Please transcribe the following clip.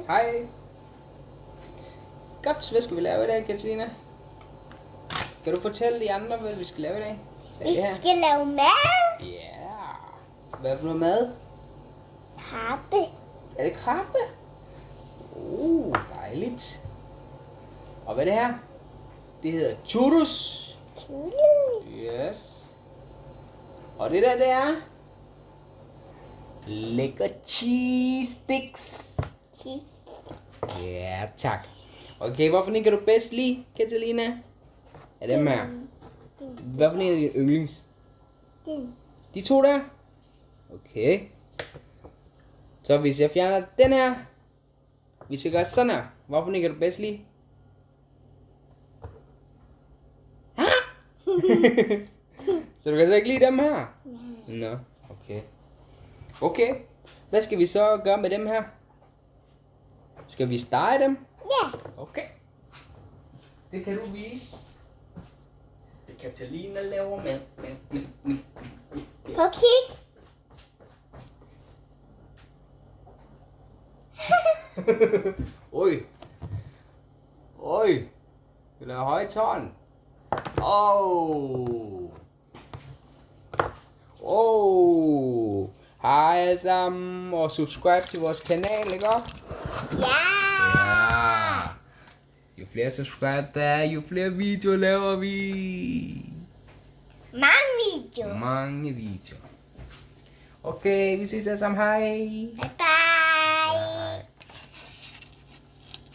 Hej. Godt, hvad skal vi lave i dag, Katrina? Kan du fortælle de andre, hvad vi skal lave i dag? Vi skal lave mad. Ja. Hvad for noget mad? Krabbe. Er det krabbe? Dejligt. Og hvad er det her? Det hedder churros. Yes. Og det der, det er lækker cheese sticks. Ja, tak. Okay, hvorfor en kan du bedst lide, Katalina? Er dem her. Hvad for en er din yndlings? De to der? Okay. Så hvis jeg fjerner den her, vi skal gøre sådan her. Hvorfor en kan du bedst lide? Så du kan så ikke lide dem her? Nå, okay. Okay, hvad skal vi så gøre med dem her? Skal vi stege dem? Ja. Okay. Det kan du vise. Det Katalina laver med. På kig. Oj. Det er højt tårn. Hej alle sammen, og subscribe til vores kanal, ikke også? Ja. Jo flere subscribe der er, jo flere videoer laver vi. Mange videoer. Mange videoer. Okay, vi ses alle sammen. Hej. Bye bye.